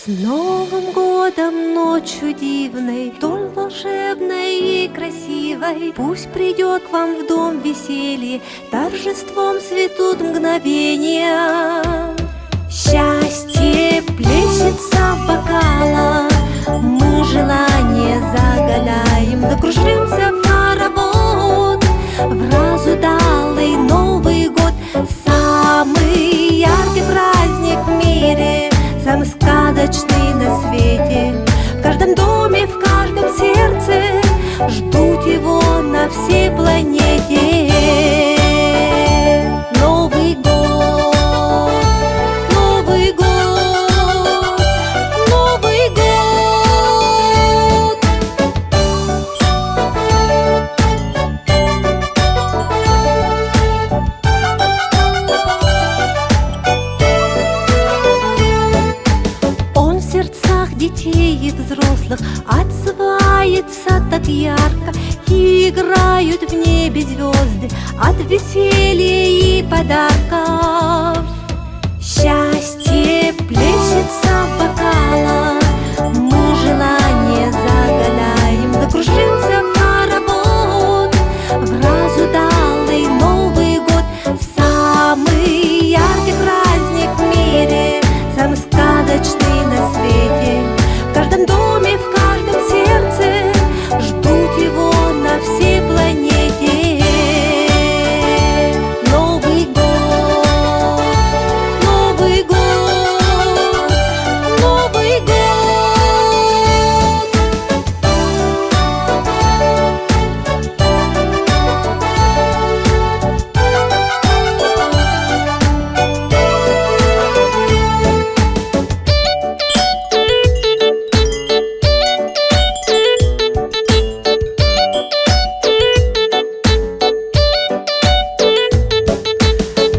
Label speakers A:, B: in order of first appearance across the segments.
A: С Новым годом, ночью дивной, столь волшебной и красивой, пусть придет к вам в дом веселье, торжеством цветут мгновения. Счастье плещется в бокалах, мы желание загадаем, закружимся в хоровод, в разудалый Новый год. Самый яркий праздник в мире, самый сказочный на свете. В каждом доме, в каждом сердце ждут его на всей планете. Новый год, Новый год, Новый год. Он в сердцах детей и взрослых отзывается так ярко, и играют в небе звезды от веселья и подарков. Счастье плещется в бокалах, мы желание загадаем, закружимся в хоровод, в разудалый Новый год. Самый яркий праздник в мире, самый сказочный на свете. В каждом доме, в каждом сердце ждут его на всей планете. Новый год, Новый год, Новый год.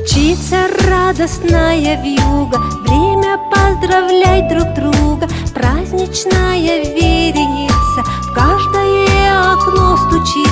A: Мчится радостная вьюга, время поздравлять друг друга. Праздничная вереница в каждое окно стучит.